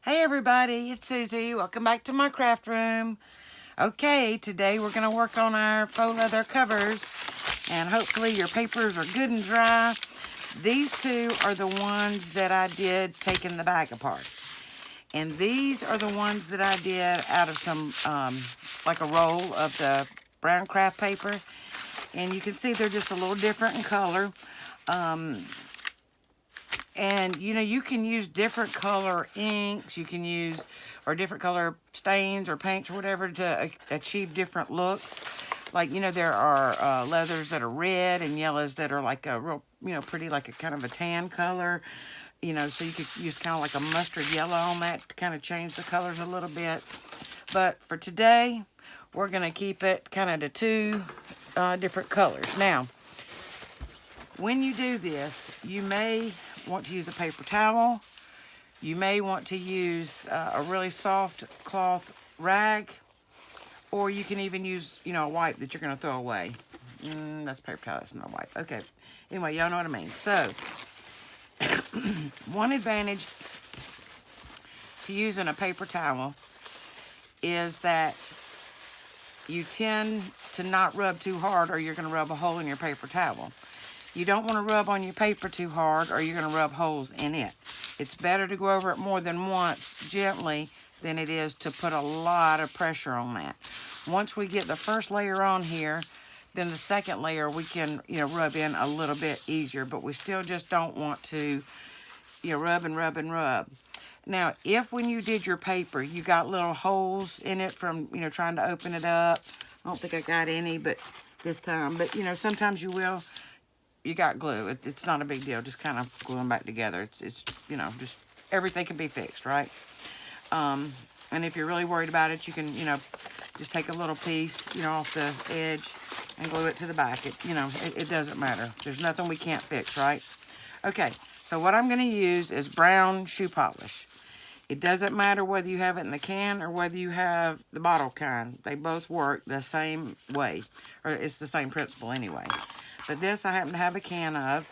Hey everybody, it's Susie. Welcome back to my craft room. Okay, today we're going to work on our faux leather covers, and hopefully your papers are good and dry. These two are the ones that I did taking the bag apart. And these are the ones that I did out of some, like a roll of the brown craft paper. And you can see they're just a little different in color. And, you know, you can use different color inks, you can use, or different color stains or paints or whatever to achieve different looks. Like, you know, there are leathers that are red and yellows that are like a real, you know, pretty, like a kind of a tan color. You know, so you could use kind of like a mustard yellow on that to kind of change the colors a little bit. But for today, we're going to keep it kind of to two different colors. Now, when you do this, you may want to use a paper towel. You may want to use a really soft cloth rag, or you can even use, you know, a wipe that you're going to throw away. That's paper towel, that's not a wipe. Okay, anyway, y'all know what I mean. So, one advantage to using a paper towel is that you tend to not rub too hard, or you're going to rub a hole in your paper towel. You don't want to rub on your paper too hard, or you're going to rub holes in it. It's better to go over it more than once gently than it is to put a lot of pressure on that. Once we get the first layer on here, then the second layer we can, you know, rub in a little bit easier, but we still just don't want to, you know, rub and rub and rub. Now, if when you did your paper, you got little holes in it from, you know, trying to open it up, I don't think I got any, but this time, but, you know, sometimes you will. You got glue. It's not a big deal. Just kind of glue them back together. It's you know, just everything can be fixed, right? And if you're really worried about it, you can, you know, just take a little piece, you know, off the edge and glue it to the back. It doesn't matter. There's nothing we can't fix, right? Okay, so what I'm going to use is brown shoe polish. It doesn't matter whether you have it in the can or whether you have the bottle kind. They both work the same way, or it's the same principle anyway. But this I happen to have a can of,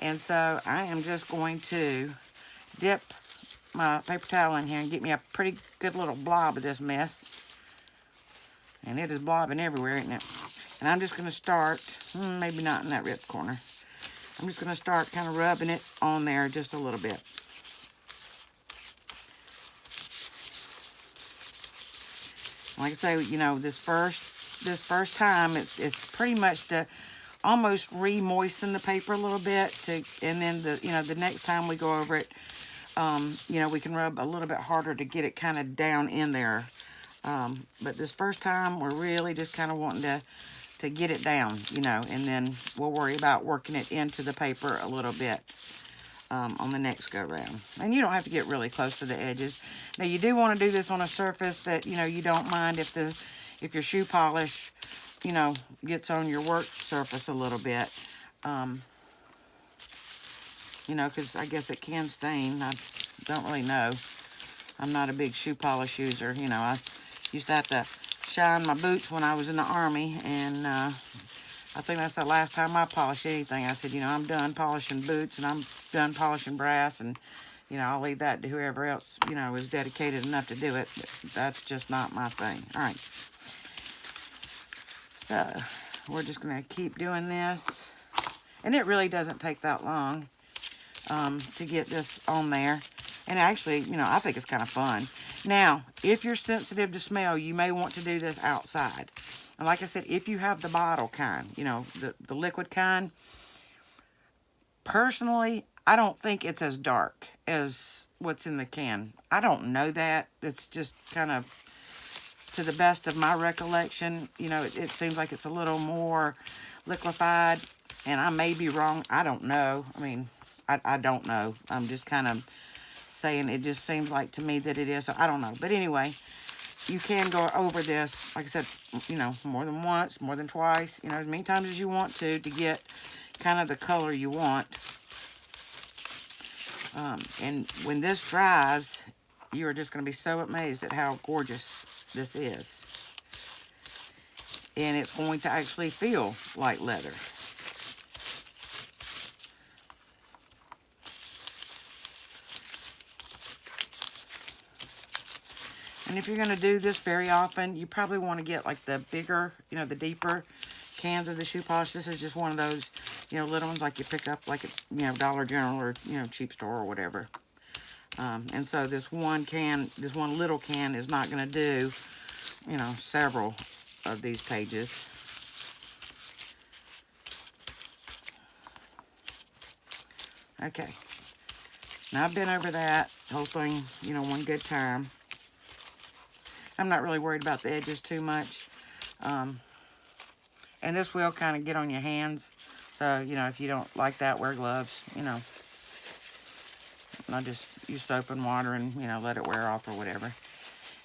and so I am just going to dip my paper towel in here and get me a pretty good little blob of this mess. And it is blobbing everywhere, isn't it? And I'm just going to start, maybe not in that ripped corner. I'm just going to start kind of rubbing it on there just a little bit. Like I say, you know, this first time, it's pretty much to almost re-moisten the paper a little bit, and then the next time we go over it, you know, we can rub a little bit harder to get it kind of down in there. But this first time, we're really just kind of wanting to get it down, you know, and then we'll worry about working it into the paper a little bit on the next go round. And you don't have to get really close to the edges. Now, you do want to do this on a surface that, you know, you don't mind if your shoe polish, you know, gets on your work surface a little bit. You know, because I guess it can stain. I don't really know. I'm not a big shoe polish user. You know, I used to have to shine my boots when I was in the Army, and I think that's the last time I polished anything. I said, you know, I'm done polishing boots, and I'm done polishing brass, and, you know, I'll leave that to whoever else, you know, is dedicated enough to do it. But that's just not my thing. All right. So, we're just going to keep doing this. And it really doesn't take that long to get this on there. And actually, you know, I think it's kind of fun. Now, if you're sensitive to smell, you may want to do this outside. And like I said, if you have the bottle kind, you know, the liquid kind, personally, I don't think it's as dark as what's in the can. I don't know that. It's just kind of, to the best of my recollection, you know, it seems like it's a little more liquefied, and I may be wrong. I don't know. I mean, I don't know. I'm just kind of saying it just seems like to me that it is. So I don't know. But anyway, you can go over this, like I said, you know, more than once, more than twice, you know, as many times as you want to get kind of the color you want. And when this dries, you are just going to be so amazed at how gorgeous this is. And it's going to actually feel like leather. And if you're going to do this very often, you probably want to get like the bigger, you know, the deeper cans of the shoe polish. This is just one of those, you know, little ones like you pick up like at, you know, Dollar General or, you know, cheap store or whatever. And so this one little can is not going to do, you know, several of these pages. Okay. Now I've been over that whole thing, you know, one good time. I'm not really worried about the edges too much. And this will kind of get on your hands. So, you know, if you don't like that, wear gloves, you know. Not just use soap and water and, you know, let it wear off or whatever.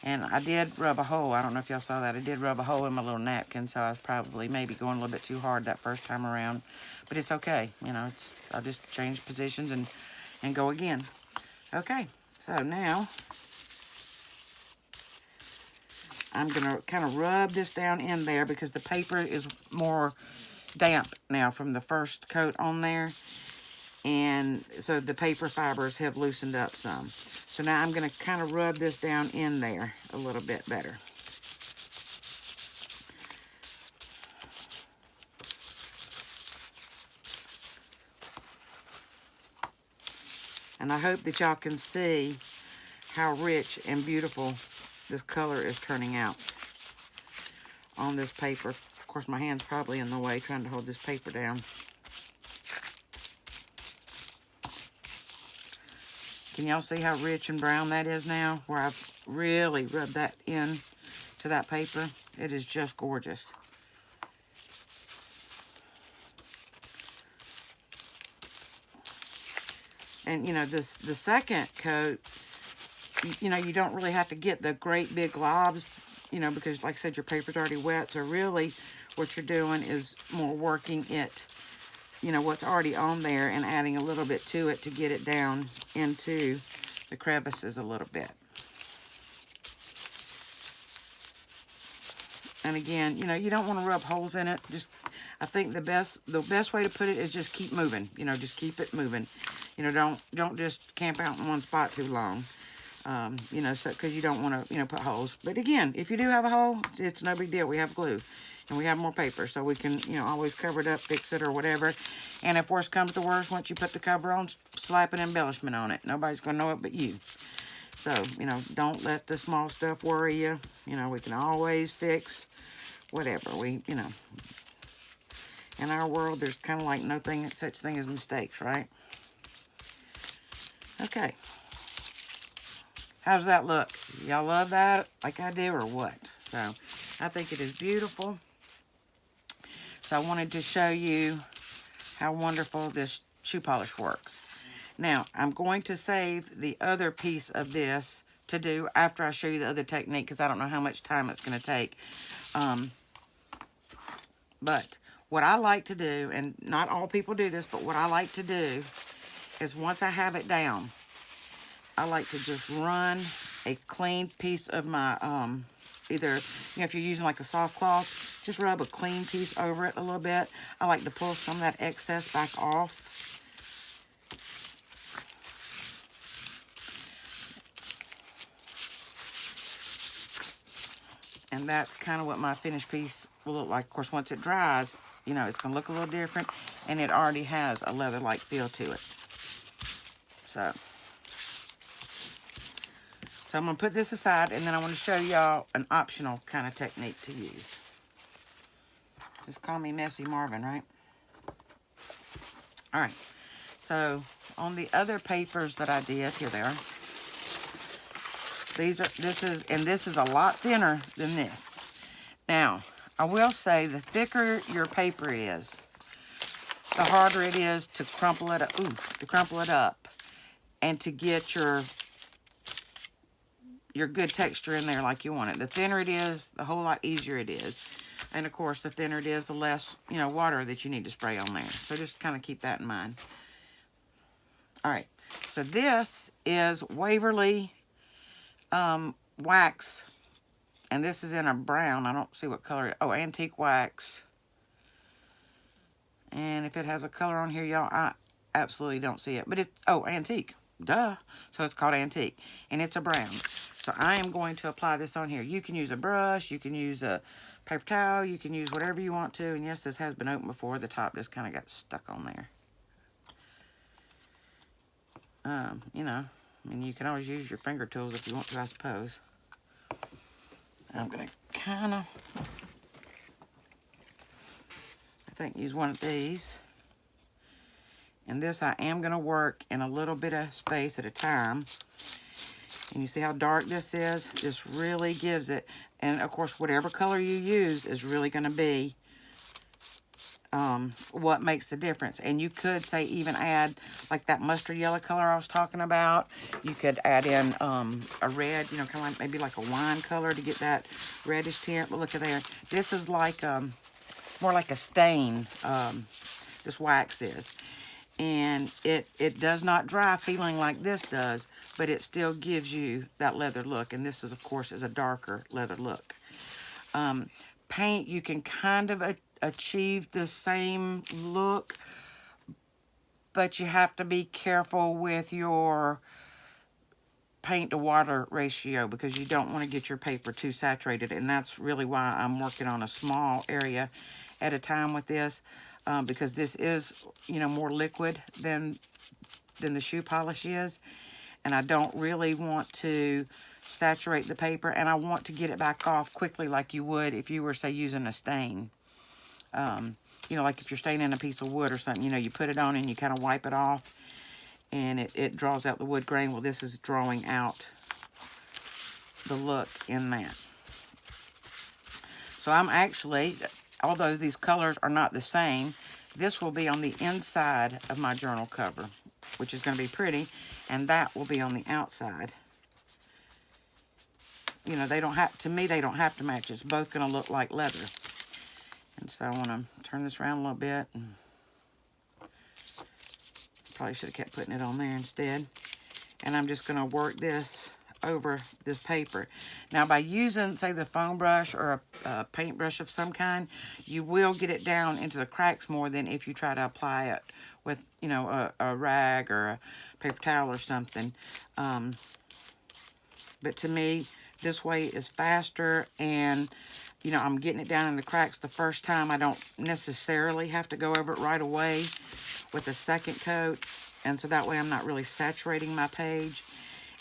And I did rub a hole. I don't know if y'all saw that. I did rub a hole in my little napkin, so I was probably maybe going a little bit too hard that first time around. But it's okay. You know, I'll just change positions and go again. Okay, so now I'm going to kind of rub this down in there because the paper is more damp now from the first coat on there. And so the paper fibers have loosened up some. So now I'm going to kind of rub this down in there a little bit better. And I hope that y'all can see how rich and beautiful this color is turning out on this paper. Of course, my hand's probably in the way trying to hold this paper down. Can y'all see how rich and brown that is now? Where I've really rubbed that in to that paper. It is just gorgeous. And, you know, the second coat, you know, you don't really have to get the great big globs, you know, because, like I said, your paper's already wet. So, really, what you're doing is more working it, you know, what's already on there and adding a little bit to it to get it down into the crevices a little bit. And again, you know, you don't want to rub holes in it. Just, I think the best way to put it is just keep moving. You know, just keep it moving. You know, don't just camp out in one spot too long. You know, so because you don't want to, you know, put holes. But again, if you do have a hole, it's no big deal. We have glue and we have more paper, so we can, you know, always cover it up, fix it, or whatever. And if worse comes to worse, once you put the cover on, slap an embellishment on it. Nobody's gonna know it but you. So, you know, don't let the small stuff worry you. You know, we can always fix whatever. You know, in our world, there's kind of like no such thing as mistakes, right? Okay. How's that look? Y'all love that like I do or what? So, I think it is beautiful. So, I wanted to show you how wonderful this shoe polish works. Now, I'm going to save the other piece of this to do after I show you the other technique because I don't know how much time it's going to take. But what I like to do, and not all people do this, but what I like to do is once I have it down, I like to just run a clean piece of my, either, you know, if you're using like a soft cloth, just rub a clean piece over it a little bit. I like to pull some of that excess back off. And that's kind of what my finished piece will look like. Of course, once it dries, you know, it's going to look a little different. And it already has a leather-like feel to it. So I'm going to put this aside, and then I want to show y'all an optional kind of technique to use. Just call me Messy Marvin, right? All right. So on the other papers that I did, here they are. This is a lot thinner than this. Now, I will say the thicker your paper is, the harder it is to crumple it up, and to get your good texture in there like you want it. The thinner it is, the whole lot easier it is. And of course, the thinner it is, the less, you know, water that you need to spray on there. So just kind of keep that in mind. All right. So this is Waverly wax, and this is in a brown. I don't see what color. Oh, antique wax. And if it has a color on here, y'all, I absolutely don't see it. But it's, oh, antique. duh. So it's called antique, and it's a brown. So I am going to apply this on here. You can use a brush, you can use a paper towel, you can use whatever you want to. And yes, this has been opened before. The top just kind of got stuck on there. You know, I mean, you can always use your finger tools if you want to, I suppose. I'm going to kind of, I think, use one of these. And this I am going to work in a little bit of space at a time. And you see how dark this is? This really gives it, and of course, whatever color you use is really going to be what makes the difference. And you could say even add like that mustard yellow color I was talking about. You could add in a red, you know, kind of like maybe like a wine color to get that reddish tint. But look at there. This is like more like a stain, this wax is. And it does not dry feeling like this does, but it still gives you that leather look. And this is, of course, is a darker leather look. Paint, you can kind of achieve the same look, but you have to be careful with your paint to water ratio because you don't want to get your paper too saturated. And that's really why I'm working on a small area at a time with this. Because this is, you know, more liquid than the shoe polish is. And I don't really want to saturate the paper. And I want to get it back off quickly like you would if you were, say, using a stain. You know, like if you're staining a piece of wood or something, you know, you put it on and you kind of wipe it off. And it draws out the wood grain. Well, this is drawing out the look in that. So I'm actually, although these colors are not the same, this will be on the inside of my journal cover, which is going to be pretty, and that will be on the outside. You know, they don't have, to me, they don't have to match. It's both going to look like leather. And so I want to turn this around a little bit. And probably should have kept putting it on there instead. And I'm just going to work this over this paper. Now, by using, say, the foam brush or a paintbrush of some kind, you will get it down into the cracks more than if you try to apply it with, you know, a rag or a paper towel or something. But to me, this way is faster, and, you know, I'm getting it down in the cracks the first time. I don't necessarily have to go over it right away with a second coat, and so that way I'm not really saturating my page.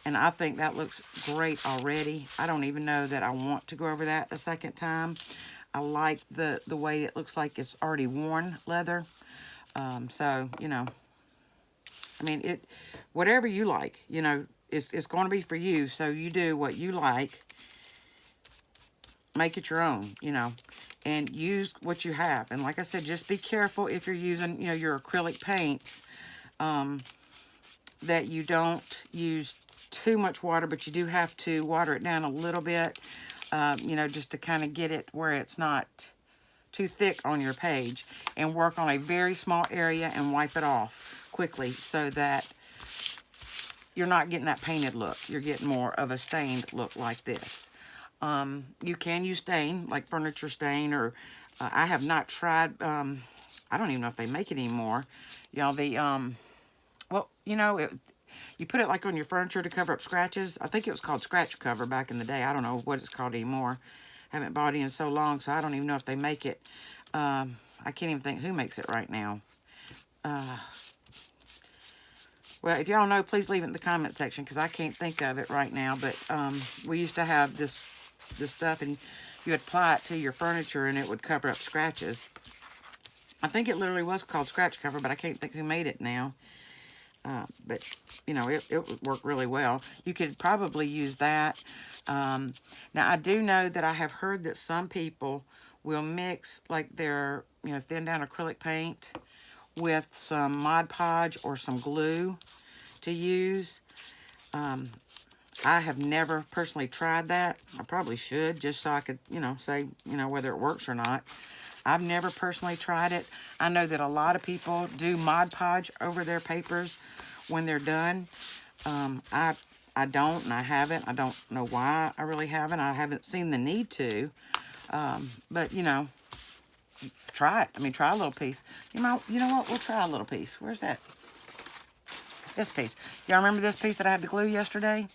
And I think that looks great already. I don't even know that I want to go over that a second time. I like the way it looks like it's already worn leather. So, you know, I mean, whatever you like, you know, it's going to be for you. So you do what you like. Make it your own, you know, and use what you have. And like I said, just be careful if you're using, you know, your acrylic paints, that you don't use too much water, but you do have to water it down a little bit, you know, just to kind of get it where it's not too thick on your page, and work on a very small area and wipe it off quickly so that you're not getting that painted look. You're getting more of a stained look like this. You can use stain, like furniture stain, or I have not tried, I don't even know if they make it anymore. You know, well, you know, you put it like on your furniture to cover up scratches. I think it was called scratch cover back in the day. I don't know what it's called anymore. Haven't bought it in so long, so I don't even know if they make it. I can't even think who makes it right now. Well, if y'all know, please leave it in the comment section, because I can't think of it right now. But we used to have this stuff, and you would apply it to your furniture, and it would cover up scratches. I think it literally was called scratch cover, but I can't think who made it now. But, you know, it would work really well. You could probably use that. Now, I do know that I have heard that some people will mix, like, their, you know, thin down acrylic paint with some Mod Podge or some glue to use. I have never personally tried that. I probably should, just so I could, you know, say, you know, whether it works or not. I've never personally tried it. I know that a lot of people do Mod Podge over their papers when they're done. I don't, and I haven't. I don't know why I really haven't. I haven't seen the need to. But, you know, try it. I mean, try a little piece. You know what? We'll try a little piece. Where's that? This piece. Y'all remember this piece that I had to glue yesterday?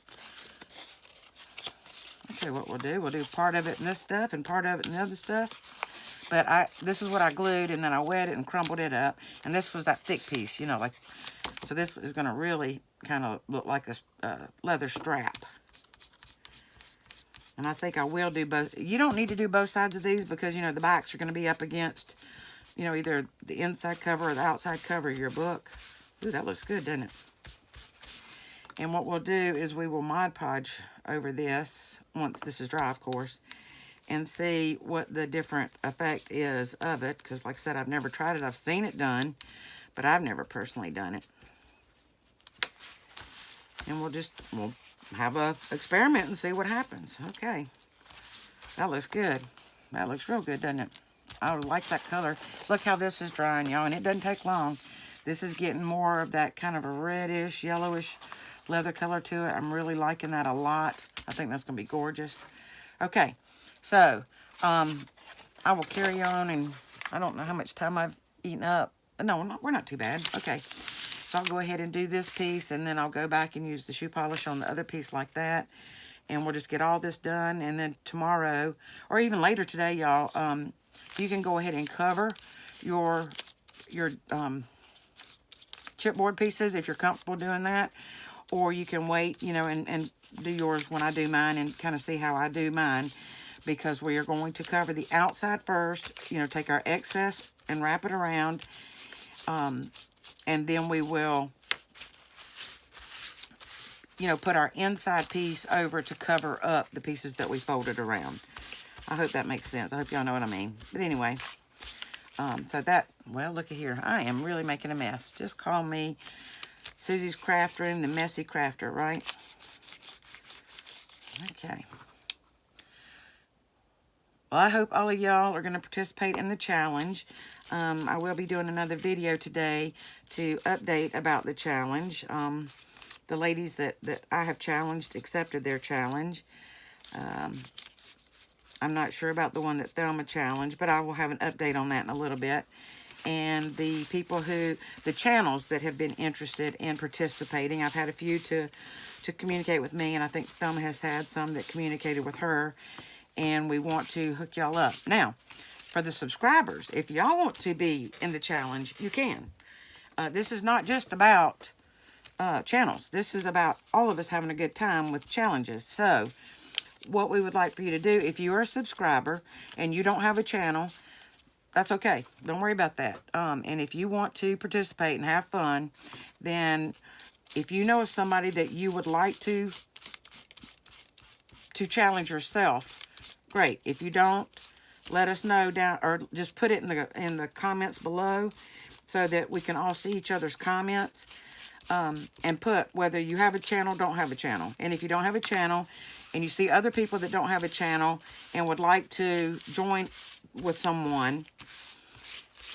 Okay, what we'll do part of it in this stuff and part of it in the other stuff. But this is what I glued, and then I wet it and crumbled it up. And this was that thick piece, you know, like, so this is going to really kind of look like a leather strap. And I think I will do both. You don't need to do both sides of these because, you know, the backs are going to be up against, you know, either the inside cover or the outside cover of your book. Ooh, that looks good, doesn't it? And what we'll do is we will Mod Podge over this, once this is dry, of course, and see what the different effect is of it. Because, like I said, I've never tried it. I've seen it done, but I've never personally done it. And we'll have a experiment and see what happens. Okay. That looks good. That looks real good, doesn't it? I like that color. Look how this is drying, y'all, and it doesn't take long. This is getting more of that kind of a reddish, yellowish leather color to it. I'm really liking that a lot. I think that's going to be gorgeous. Okay, so I will carry on, and I don't know how much time I've eaten up. No, we're not too bad. Okay, so I'll go ahead and do this piece, and then I'll go back and use the shoe polish on the other piece like that, and we'll just get all this done. And then tomorrow, or even later today, y'all, you can go ahead and cover your chipboard pieces if you're comfortable doing that. Or you can wait, you know, and do yours when I do mine and kind of see how I do mine. Because we are going to cover the outside first, you know, take our excess and wrap it around. And then we will, you know, put our inside piece over to cover up the pieces that we folded around. I hope that makes sense. I hope y'all know what I mean. But anyway, so that, well, look at here. I am really making a mess. Just call me Susie's Craft Room, the messy crafter, right? Okay. Well, I hope all of y'all are going to participate in the challenge. I will be doing another video today to update about the challenge. The ladies that I have challenged accepted their challenge. I'm not sure about the one that Thelma challenged, but I will have an update on that in a little bit. And the people the channels that have been interested in participating, I've had a few to communicate with me, and I think Thelma has had some that communicated with her, and we want to hook y'all up. Now, for the subscribers, if y'all want to be in the challenge, you can. This is not just about channels. This is about all of us having a good time with challenges. So, what we would like for you to do, if you are a subscriber and you don't have a channel, that's okay. Don't worry about that. And if you want to participate and have fun, then if you know of somebody that you would like to challenge yourself, great. If you don't, let us know down, or just put it in the comments below so that we can all see each other's comments. And put whether you have a channel, don't have a channel. And if you don't have a channel and you see other people that don't have a channel and would like to join with someone,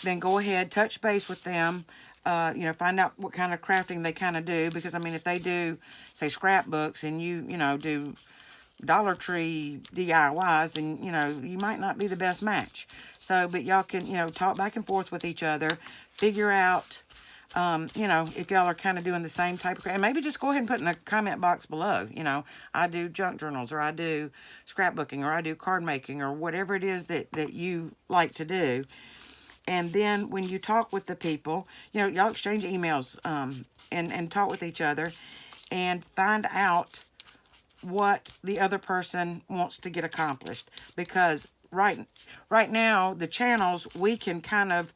then go ahead, touch base with them, you know, find out what kind of crafting they kind of do. Because, I mean, if they do, say, scrapbooks and you know, do Dollar Tree DIYs, then, you know, you might not be the best match. So, but y'all can, you know, talk back and forth with each other, figure out, you know, if y'all are kind of doing the same type of craft. And maybe just go ahead and put in the comment box below, you know, I do junk journals, or I do scrapbooking, or I do card making, or whatever it is that you like to do. And then when you talk with the people, you know, y'all exchange emails and talk with each other and find out what the other person wants to get accomplished. Because right now, the channels, we can kind of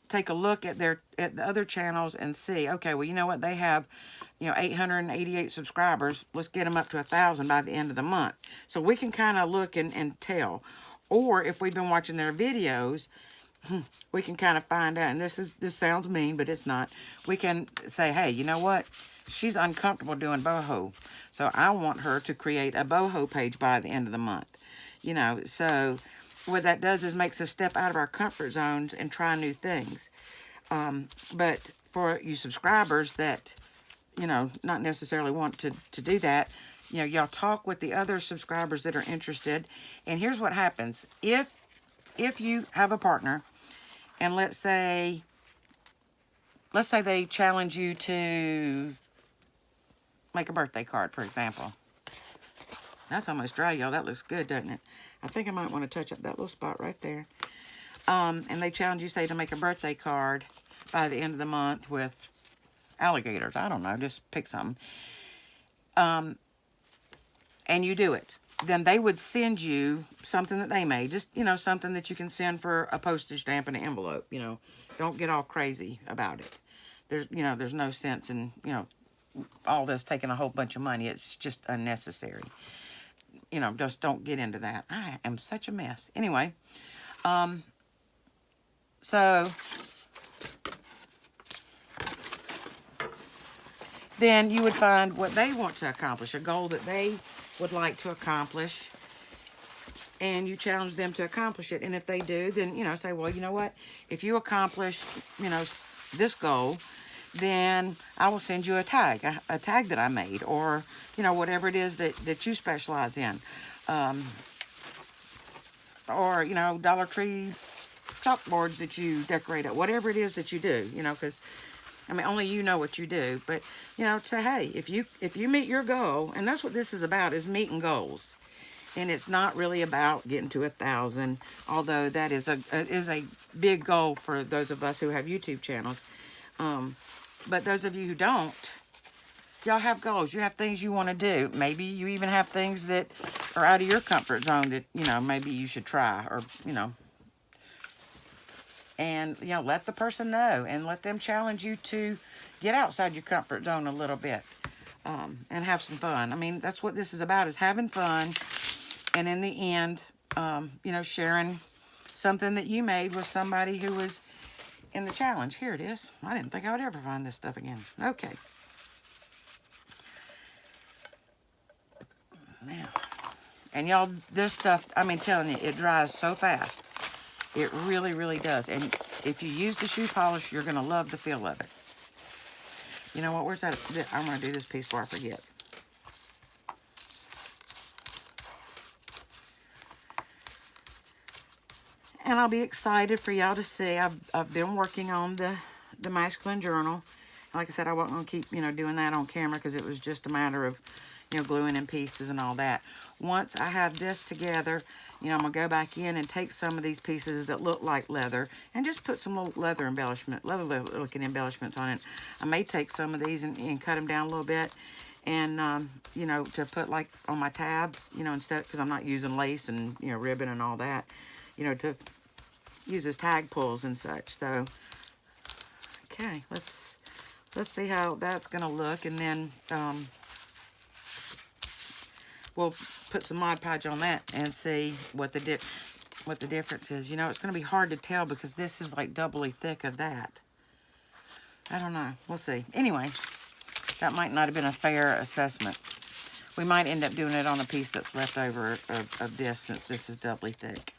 take a look at the other channels and see, okay, well, you know what, they have, you know, 888 subscribers. Let's get them up to 1,000 by the end of the month. So we can kind of look and tell. Or if we've been watching their videos, we can kind of find out, and this sounds mean, but it's not. We can say, hey, you know what? She's uncomfortable doing boho. So I want her to create a boho page by the end of the month. You know, so what that does is makes us step out of our comfort zones and try new things. But for you subscribers that, you know, not necessarily want to do that, you know, y'all talk with the other subscribers that are interested. And here's what happens. If you have a partner, and let's say let's say they challenge you to make a birthday card, for example. That's almost dry, y'all. That looks good, doesn't it? I think I might want to touch up that little spot right there. And they challenge you, say, to make a birthday card by the end of the month with alligators. I don't know, just pick something. And you do it. Then they would send you something that they made. Just, you know, something that you can send for a postage stamp and an envelope. You know, don't get all crazy about it. There's no sense in, all this taking a whole bunch of money. It's just unnecessary. Just don't get into that. I am such a mess. Anyway, so then you would find what they want to accomplish, a goal that they would like to accomplish, and you challenge them to accomplish it. And if they do, then, say, well, you know what? If you accomplish, this goal, then I will send you a tag that I made, or, whatever it is that you specialize in. Or, Dollar Tree chalkboards that you decorate at, whatever it is that you do, because, only you know what you do. But, say, hey, if you meet your goal, and that's what this is about, is meeting goals. And it's not really about getting to 1,000, although that is a big goal for those of us who have YouTube channels. But those of you who don't, y'all have goals. You have things you want to do. Maybe you even have things that are out of your comfort zone that, maybe you should try, or, and, let the person know and let them challenge you to get outside your comfort zone a little bit, and have some fun. That's what this is about, is having fun. And in the end, sharing something that you made with somebody who was in the challenge. Here it is. I didn't think I would ever find this stuff again. Okay. Now, and y'all, this stuff, telling you, it dries so fast. It really, really does. And if you use the shoe polish, you're going to love the feel of it. You know what? Where's that? I'm going to do this piece before I forget. And I'll be excited for y'all to see. I've been working on the masculine journal. Like I said, I wasn't going to keep, doing that on camera, because it was just a matter of, gluing in pieces and all that. Once I have this together, I'm going to go back in and take some of these pieces that look like leather and just put some little leather looking embellishments on it. I may take some of these and cut them down a little bit, and, to put like on my tabs, instead, because I'm not using lace and, ribbon and all that, to use as tag pulls and such. So, okay, let's see how that's going to look, and then we'll put some Mod Podge on that and see what the difference is. It's going to be hard to tell because this is like doubly thick of that. I don't know. We'll see. Anyway, that might not have been a fair assessment. We might end up doing it on a piece that's left over of this, since this is doubly thick.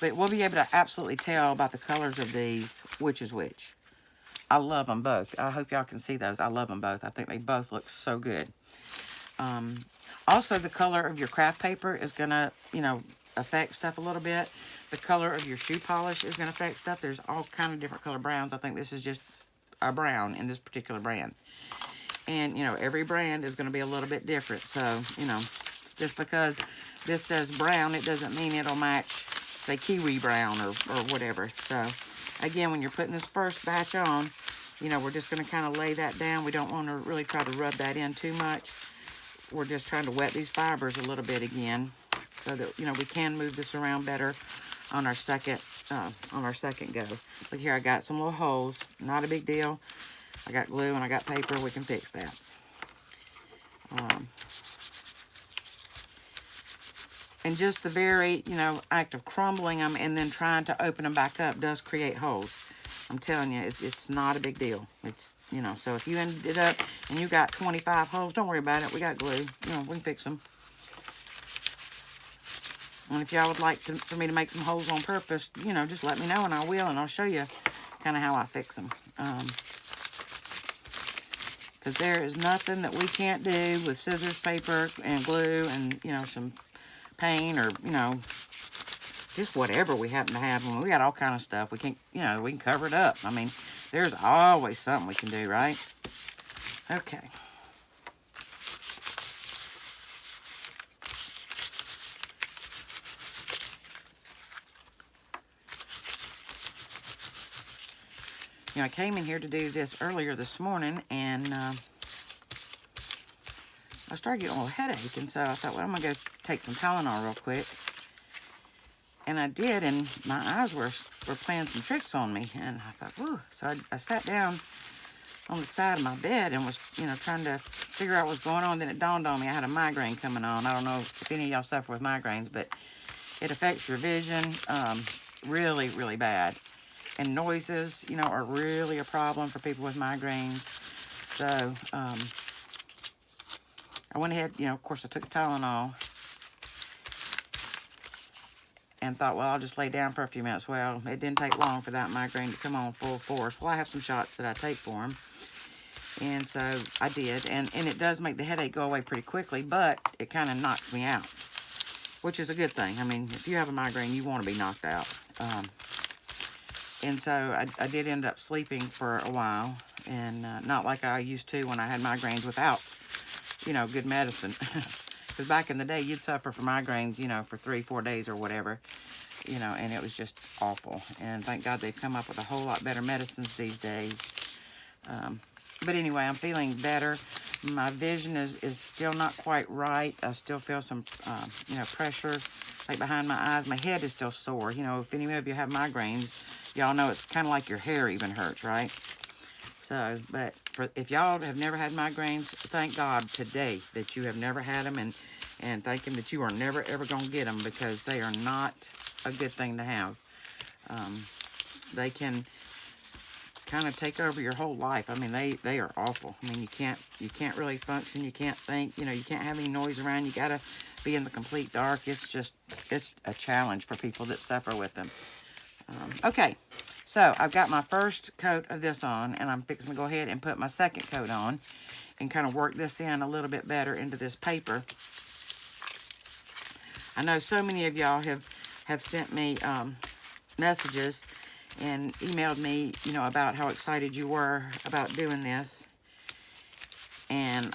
But we'll be able to absolutely tell about the colors of these, which is which. I love them both. I hope y'all can see those. I love them both. I think they both look so good. Also, the color of your craft paper is going to, affect stuff a little bit. The color of your shoe polish is going to affect stuff. There's all kind of different color browns. I think this is just a brown in this particular brand. And, every brand is going to be a little bit different. So, just because this says brown, it doesn't mean it'll match, say, kiwi brown or whatever. So, again, when you're putting this first batch on, we're just going to kind of lay that down. We don't want to really try to rub that in too much. We're just trying to wet these fibers a little bit again, so that, we can move this around better on our second go. Look here, I got some little holes. Not a big deal. I got glue and I got paper. We can fix that. And just the very, act of crumbling them and then trying to open them back up does create holes. I'm telling you, it's not a big deal. It's, so if you ended up and you got 25 holes, don't worry about it. We got glue. We can fix them. And if y'all would like for me to make some holes on purpose, just let me know and I will, and I'll show you kind of how I fix them. Because there is nothing that we can't do with scissors, paper, and glue, and, some paint, or, just whatever we happen to have. We got all kind of stuff. We can, we can cover it up. There's always something we can do, right? Okay. You know, I came in here to do this earlier this morning, and I started getting a little headache, and so I thought, well, I'm going to go take some Tylenol real quick. And I did, and my eyes were playing some tricks on me, and I thought, whew. So I sat down on the side of my bed and was, you know, trying to figure out what's going on. Then it dawned on me I had a migraine coming on. I don't know if any of y'all suffer with migraines, but it affects your vision really, really bad. And noises, you know, are really a problem for people with migraines. So, I went ahead, you know, of course, I took Tylenol and thought, well, I'll just lay down for a few minutes. Well, it didn't take long for that migraine to come on full force. Well, I have some shots that I take for them. And so I did. And it does make the headache go away pretty quickly, but it kind of knocks me out, which is a good thing. I mean, if you have a migraine, you want to be knocked out. And so I did end up sleeping for a while, and not like I used to when I had migraines without, you know, good medicine. Because back in the day, you'd suffer from migraines, you know, for 3-4 days or whatever, you know, and it was just awful. And thank God they've come up with a whole lot better medicines these days. But anyway, I'm feeling better. My vision is still not quite right. I still feel some, you know, pressure like behind my eyes. My head is still sore. You know, if any of you have migraines, y'all know it's kind of like your hair even hurts, right? So, but if y'all have never had migraines, thank God today that you have never had them, and thank Him that you are never, ever going to get them, because they are not a good thing to have. They can kind of take over your whole life. I mean, they are awful. I mean, you can't really function. You can't think. You know, you can't have any noise around. You got to be in the complete dark. It's a challenge for people that suffer with them. Okay, so I've got my first coat of this on, and I'm fixing to go ahead and put my second coat on and kind of work this in a little bit better into this paper. I know so many of y'all have sent me messages and emailed me, you know, about how excited you were about doing this. And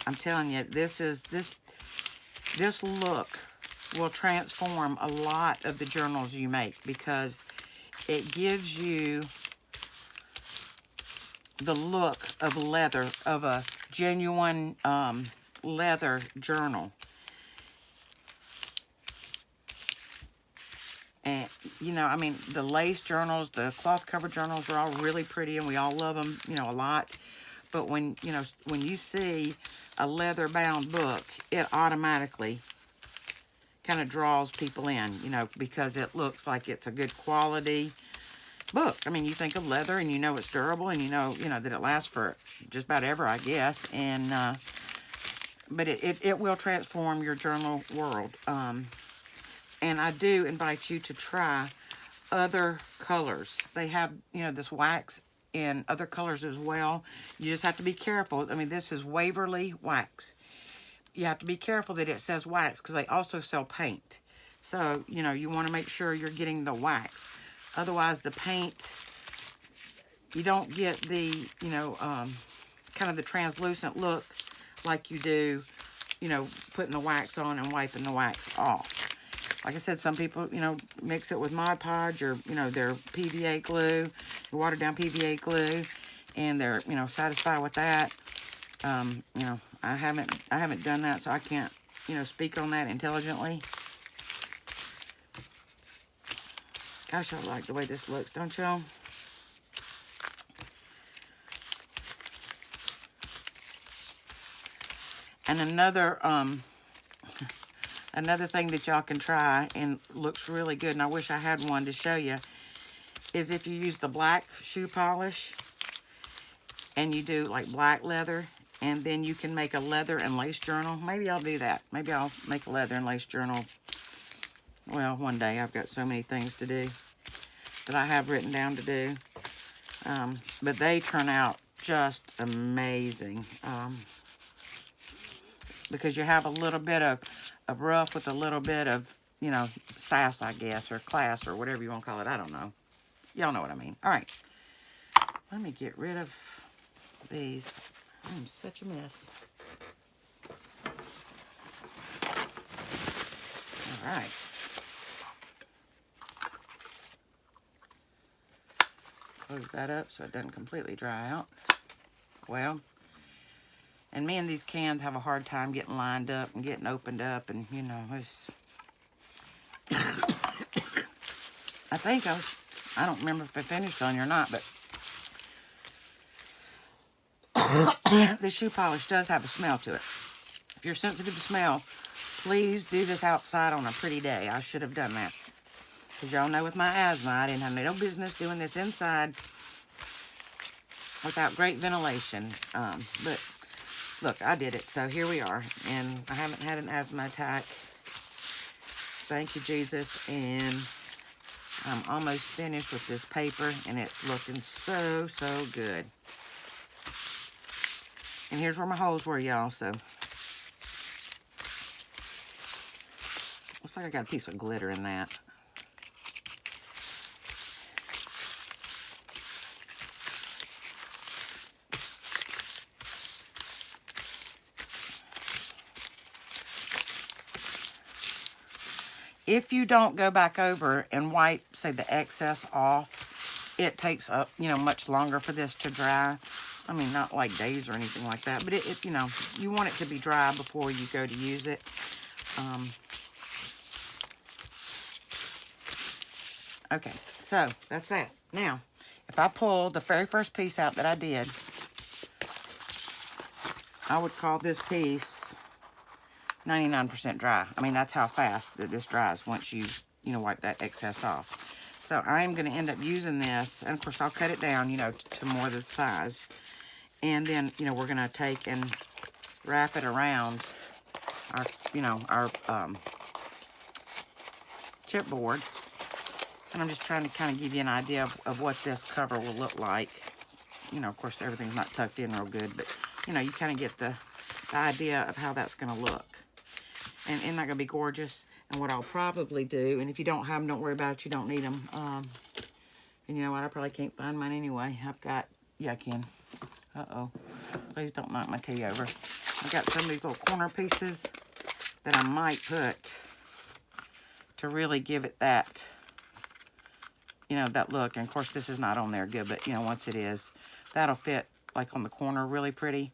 I'm telling you, this look will transform a lot of the journals you make, because it gives you the look of leather, of a genuine leather journal. And, you know, I mean, the lace journals, the cloth cover journals are all really pretty, and we all love them, you know, a lot. But when, you know, when you see a leather bound book, it automatically kind of draws people in, you know, because it looks like it's a good quality book. I mean, you think of leather and you know it's durable, and you know that it lasts for just about ever, I guess. And but it will transform your journal world. And I do invite you to try other colors. They have, you know, this wax in other colors as well. You just have to be careful. I mean, this is Waverly wax. You have to be careful that it says wax, because they also sell paint. So, you know, you want to make sure you're getting the wax. Otherwise, the paint, you don't get the, you know, kind of the translucent look like you do, you know, putting the wax on and wiping the wax off. Like I said, some people, you know, mix it with Mod Podge or, you know, their PVA glue, watered down PVA glue, and they're, you know, satisfied with that. You know, I haven't done that, so I can't, you know, speak on that intelligently. Gosh, I like the way this looks, don't y'all? And another thing that y'all can try and looks really good, and I wish I had one to show you, is if you use the black shoe polish and you do like black leather, and then you can make a leather and lace journal. Maybe I'll do that. Maybe I'll make a leather and lace journal. Well, one day. I've got so many things to do that I have written down to do. But they turn out just amazing. Because you have a little bit of rough with a little bit of, you know, sass, I guess, or class, or whatever you want to call it. I don't know. Y'all know what I mean. All right. Let me get rid of these. I'm such a mess. All right. Close that up so it doesn't completely dry out. Well, and me and these cans have a hard time getting lined up and getting opened up, and you know, it's I think I don't remember if I finished on you or not, but the shoe polish does have a smell to it. If you're sensitive to smell, please do this outside on a pretty day. I should have done that. Because y'all know with my asthma, I didn't have no business doing this inside without great ventilation. But look, I did it. So here we are. And I haven't had an asthma attack. Thank you, Jesus. And I'm almost finished with this paper. And it's looking so, so good. And here's where my holes were, y'all. So looks like I got a piece of glitter in that. If you don't go back over and wipe, say, the excess off, it takes up, you know, much longer for this to dry. I mean, not like days or anything like that, but it you know, you want it to be dry before you go to use it. Okay, so that's that. Now, if I pull the very first piece out that I did, I would call this piece 99% dry. I mean, that's how fast that this dries once you know, wipe that excess off. So I'm going to end up using this, and of course I'll cut it down, you know, to more the size. And then, you know, we're going to take and wrap it around our, you know, our chipboard. And I'm just trying to kind of give you an idea of what this cover will look like. You know, of course, everything's not tucked in real good, but, you know, you kind of get the idea of how that's going to look. And isn't that going to be gorgeous? And what I'll probably do, and if you don't have them, don't worry about it. You don't need them. And you know what? I probably can't find mine anyway. I've got, yeah, I can. Uh-oh. Please don't knock my tea over. I've got some of these little corner pieces that I might put to really give it that, you know, that look. And of course, this is not on there good, but, you know, once it is, that'll fit like on the corner really pretty,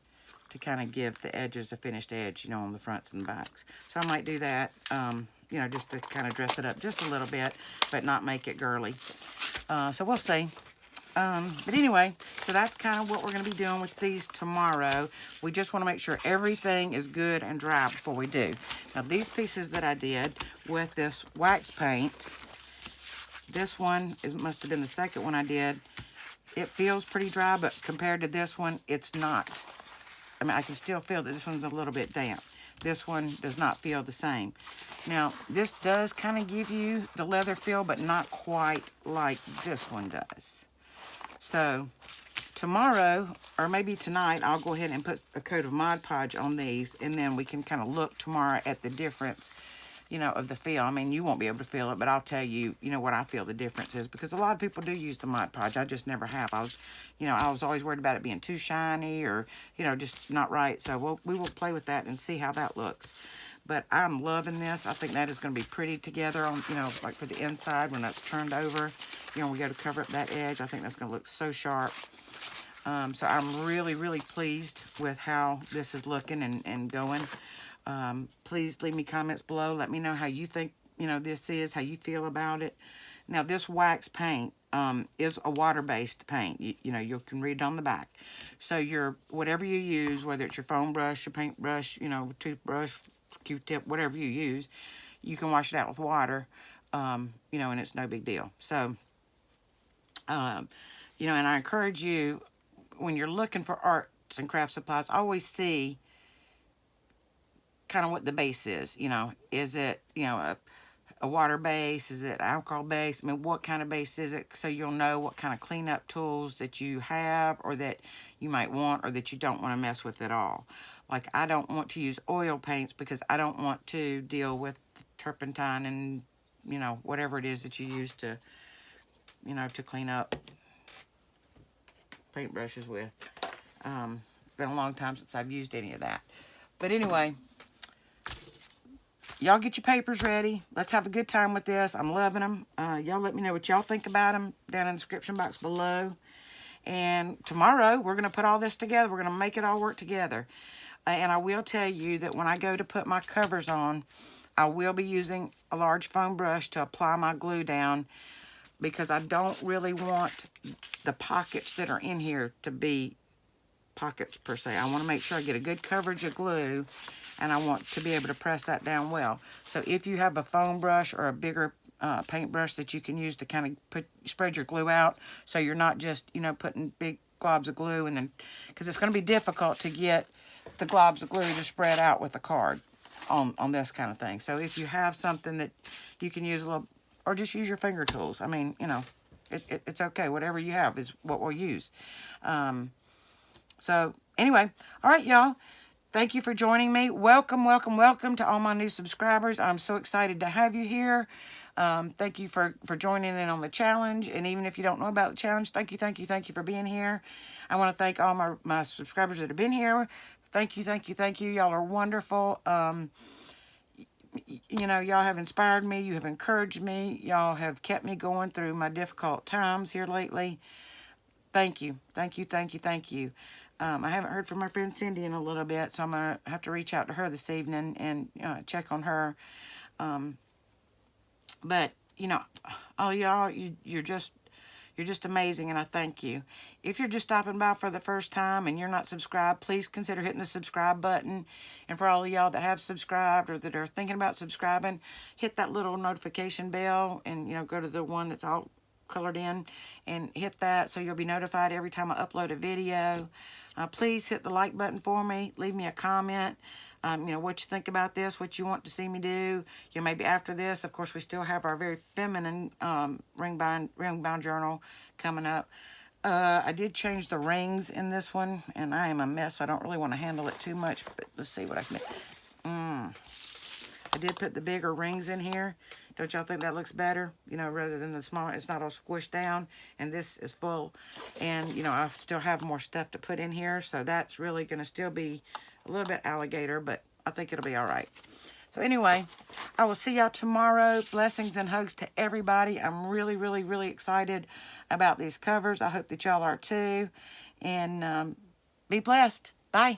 to kind of give the edges a finished edge, you know, on the fronts and backs. So I might do that, you know, just to kind of dress it up just a little bit, but not make it girly. So we'll see. But anyway, so that's kind of what we're going to be doing with these tomorrow. We just want to make sure everything is good and dry before we do. Now, these pieces that I did with this wax paint, this one must have been the second one I did. It feels pretty dry, but compared to this one, it's not. I mean, I can still feel that this one's a little bit damp. This one does not feel the same. Now, this does kind of give you the leather feel, but not quite like this one does. So, tomorrow, or maybe tonight, I'll go ahead and put a coat of Mod Podge on these, and then we can kind of look tomorrow at the difference, you know, of the feel. I mean, you won't be able to feel it, but I'll tell you, you know, what I feel the difference is, because a lot of people do use the Mod Podge. I just never have. I was always worried about it being too shiny or, you know, just not right. So we will play with that and see how that looks. But I'm loving this. I think that is going to be pretty together on, you know, like for the inside when that's turned over. You know, we go to cover up that edge. I think that's going to look so sharp. So I'm really, really pleased with how this is looking and going. Please leave me comments below. Let me know how you think, you know, this is, how you feel about it. Now, this wax paint is a water-based paint. You know, you can read it on the back. So whatever you use, whether it's your foam brush, your paintbrush, you know, toothbrush, Q-tip, whatever you use, you can wash it out with water, you know, and it's no big deal. So, you know, and I encourage you, when you're looking for arts and craft supplies, always see kind of what the base is. You know, is it, you know, a water base? Is it alcohol base? I mean, what kind of base is it? So you'll know what kind of cleanup tools that you have, or that you might want, or that you don't want to mess with at all. Like, I don't want to use oil paints because I don't want to deal with turpentine and, you know, whatever it is that you use to, you know, to clean up paintbrushes with. It's been a long time since I've used any of that. But anyway, y'all get your papers ready. Let's have a good time with this. I'm loving them. Y'all let me know what y'all think about them down in the description box below. And tomorrow, we're going to put all this together. We're going to make it all work together. And I will tell you that when I go to put my covers on, I will be using a large foam brush to apply my glue down, because I don't really want the pockets that are in here to be pockets per se. I want to make sure I get a good coverage of glue, and I want to be able to press that down well. So if you have a foam brush or a bigger paintbrush that you can use to kind of spread your glue out, so you're not just, you know, putting big globs of glue, and then, because it's going to be difficult to get the globs of glue to spread out with the card on this kind of thing. So if you have something that you can use a little, or just use your finger tools. I mean, you know, it's okay. Whatever you have is what we'll use. So anyway, all right, y'all. Thank you for joining me. Welcome, welcome, welcome to all my new subscribers. I'm so excited to have you here. Thank you for joining in on the challenge. And even if you don't know about the challenge, thank you for being here. I want to thank all my subscribers that have been here. Thank you. Y'all are wonderful. You know, y'all have inspired me. You have encouraged me. Y'all have kept me going through my difficult times here lately. Thank you. I haven't heard from my friend Cindy in a little bit, so I'm going to have to reach out to her this evening and check on her. But, you know, all y'all, you're just amazing, and I thank you. If you're just stopping by for the first time and you're not subscribed, please consider hitting the subscribe button. And for all of y'all that have subscribed or that are thinking about subscribing, hit that little notification bell and, you know, go to the one that's all colored in and hit that so you'll be notified every time I upload a video. Please hit the like button for me. Leave me a comment. You know, what you think about this, what you want to see me do. You know, maybe after this, of course, we still have our very feminine ring bound journal coming up. I did change the rings in this one, and I am a mess, so I don't really want to handle it too much, but let's see what I can do. I did put the bigger rings in here. Don't y'all think that looks better? You know, rather than the smaller, it's not all squished down, and this is full. And, you know, I still have more stuff to put in here, so that's really going to still be a little bit alligator, but I think it'll be all right. So anyway, I will see y'all tomorrow. Blessings and hugs to everybody. I'm really excited about these covers. I hope that y'all are too. And be blessed. Bye.